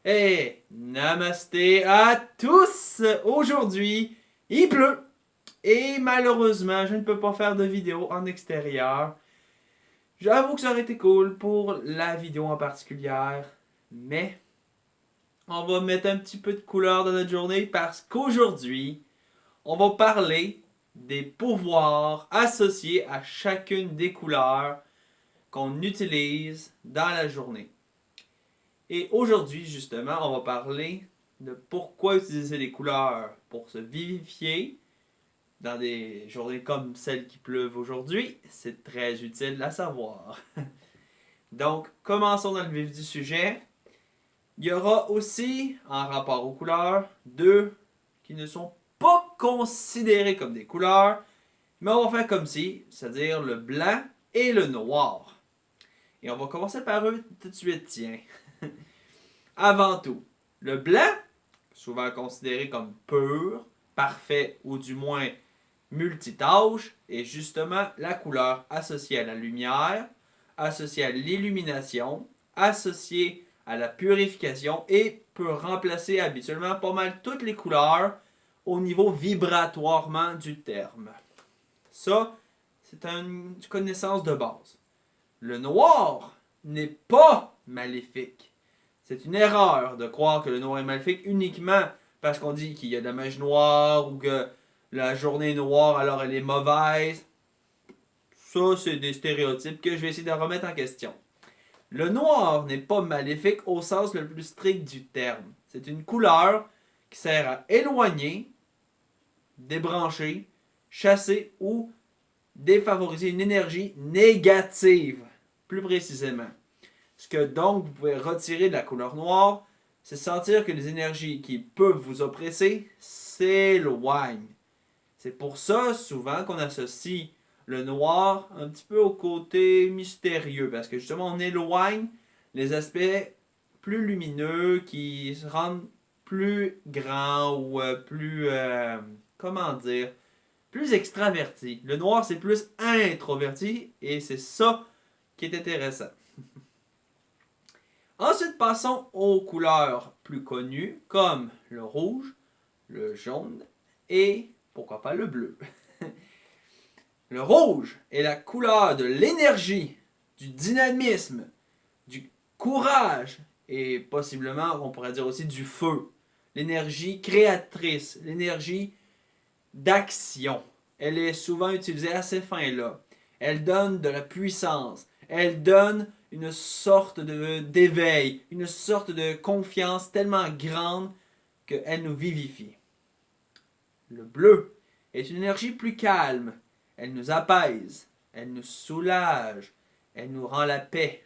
Hey, namasté à tous! Aujourd'hui, il pleut et malheureusement, je ne peux pas faire de vidéo en extérieur. J'avoue que ça aurait été cool pour la vidéo en particulier, mais on va mettre un petit peu de couleur dans notre journée parce qu'aujourd'hui, on va parler des pouvoirs associés à chacune des couleurs qu'on utilise dans la journée. Et aujourd'hui, justement, on va parler de pourquoi utiliser les couleurs pour se vivifier dans des journées comme celles qui pleuvent aujourd'hui. C'est très utile à savoir. Donc, commençons dans le vif du sujet. Il y aura aussi, en rapport aux couleurs, deux qui ne sont pas considérées comme des couleurs, mais on va faire comme si, c'est-à-dire le blanc et le noir. Et on va commencer par eux tout de suite, tiens. Avant tout, le blanc, souvent considéré comme pur, parfait ou du moins multitâche, est justement la couleur associée à la lumière, associée à l'illumination, associée à la purification et peut remplacer habituellement pas mal toutes les couleurs au niveau vibratoirement du terme. Ça, c'est une connaissance de base. Le noir n'est pas maléfique. C'est une erreur de croire que le noir est maléfique uniquement parce qu'on dit qu'il y a de la magie noire ou que la journée est noire alors elle est mauvaise. Ça, c'est des stéréotypes que je vais essayer de remettre en question. Le noir n'est pas maléfique au sens le plus strict du terme. C'est une couleur qui sert à éloigner, débrancher, chasser ou défavoriser une énergie négative, plus précisément. Ce que donc vous pouvez retirer de la couleur noire, c'est sentir que les énergies qui peuvent vous oppresser s'éloignent. C'est pour ça souvent qu'on associe le noir un petit peu au côté mystérieux, parce que justement on éloigne les aspects plus lumineux qui se rendent plus grands ou comment dire, plus extravertis. Le noir c'est plus introverti et c'est ça qui est intéressant. Ensuite, passons aux couleurs plus connues, comme le rouge, le jaune et pourquoi pas le bleu. Le rouge est la couleur de l'énergie, du dynamisme, du courage et possiblement, on pourrait dire aussi du feu. L'énergie créatrice, l'énergie d'action. Elle est souvent utilisée à ces fins-là. Elle donne de la puissance. Elle donne une sorte d'éveil, une sorte de confiance tellement grande qu'elle nous vivifie. Le bleu est une énergie plus calme. Elle nous apaise, elle nous soulage, elle nous rend la paix.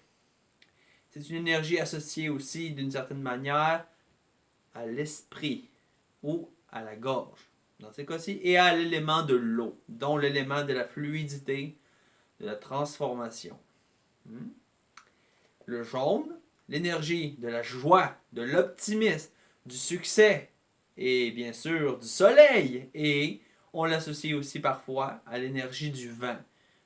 C'est une énergie associée aussi d'une certaine manière à l'esprit ou à la gorge dans ces cas-ci, et à l'élément de l'eau, dont l'élément de la fluidité, de la transformation. Le jaune, l'énergie de la joie, de l'optimisme, du succès et bien sûr du soleil. Et on l'associe aussi parfois à l'énergie du vent,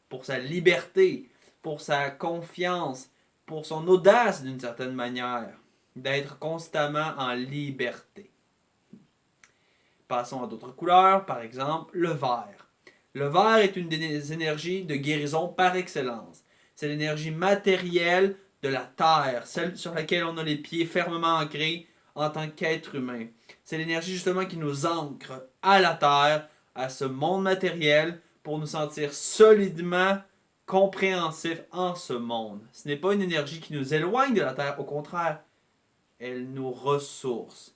pour sa liberté, pour sa confiance, pour son audace d'une certaine manière, d'être constamment en liberté. Passons à d'autres couleurs, par exemple le vert. Le vert est une des énergies de guérison par excellence. C'est l'énergie matérielle de la terre, celle sur laquelle on a les pieds fermement ancrés en tant qu'être humain. C'est l'énergie justement qui nous ancre à la terre, à ce monde matériel, pour nous sentir solidement compréhensifs en ce monde. Ce n'est pas une énergie qui nous éloigne de la terre, au contraire, elle nous ressource.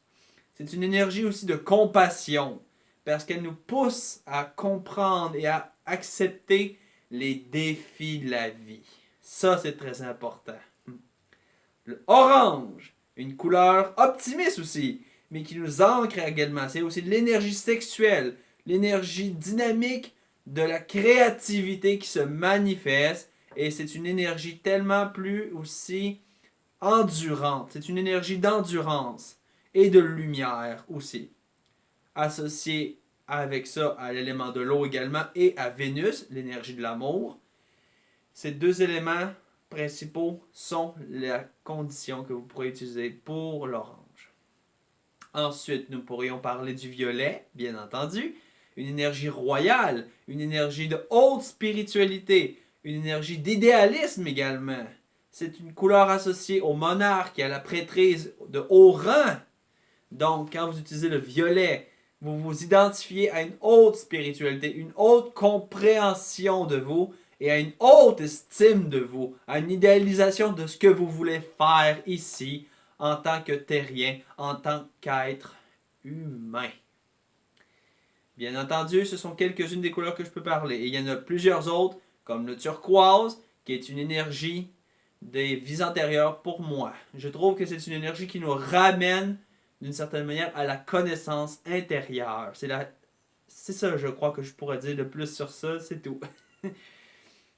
C'est une énergie aussi de compassion, parce qu'elle nous pousse à comprendre et à accepter les défis de la vie. Ça, c'est très important. Le orange, une couleur optimiste aussi, mais qui nous ancre également. C'est aussi de l'énergie sexuelle, l'énergie dynamique de la créativité qui se manifeste. Et c'est une énergie tellement plus aussi endurante. C'est une énergie d'endurance et de lumière aussi. Associée avec ça à l'élément de l'eau également et à Vénus, l'énergie de l'amour. Ces deux éléments principaux sont la condition que vous pourrez utiliser pour l'orange. Ensuite, nous pourrions parler du violet, bien entendu. Une énergie royale, une énergie de haute spiritualité, une énergie d'idéalisme également. C'est une couleur associée au monarque et à la prêtrise de haut rang. Donc, quand vous utilisez le violet, vous vous identifiez à une haute spiritualité, une haute compréhension de vous et à une haute estime de vous, à une idéalisation de ce que vous voulez faire ici en tant que terrien, en tant qu'être humain. Bien entendu, ce sont quelques-unes des couleurs que je peux parler. Et il y en a plusieurs autres, comme le turquoise, qui est une énergie des vies antérieures pour moi. Je trouve que c'est une énergie qui nous ramène d'une certaine manière à la connaissance intérieure. C'est ça, je crois, que je pourrais dire de plus sur ça, c'est tout.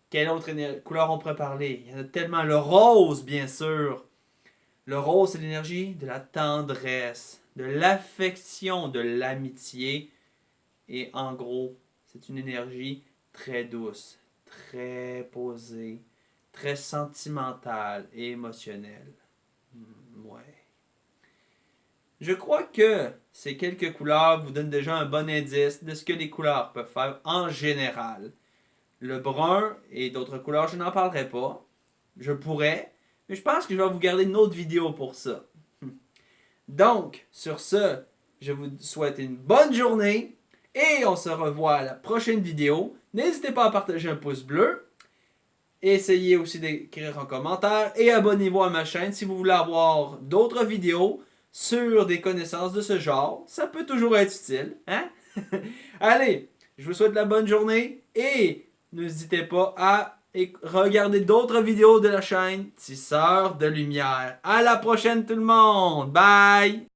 Quelle autre couleur on pourrait parler? Il y en a tellement. Le rose, bien sûr. Le rose, c'est l'énergie de la tendresse, de l'affection, de l'amitié. Et en gros, c'est une énergie très douce, très posée, très sentimentale et émotionnelle. Ouais. Je crois que ces quelques couleurs vous donnent déjà un bon indice de ce que les couleurs peuvent faire en général. Le brun et d'autres couleurs, je n'en parlerai pas. Je pourrais, mais je pense que je vais vous garder une autre vidéo pour ça. Donc, sur ce, je vous souhaite une bonne journée et on se revoit à la prochaine vidéo. N'hésitez pas à partager un pouce bleu. Essayez aussi d'écrire en commentaire et abonnez-vous à ma chaîne si vous voulez avoir d'autres vidéos sur des connaissances de ce genre. Ça peut toujours être utile, hein? Allez, je vous souhaite la bonne journée et n'hésitez pas à regarder d'autres vidéos de la chaîne Tisseur de Lumière. À la prochaine tout le monde! Bye!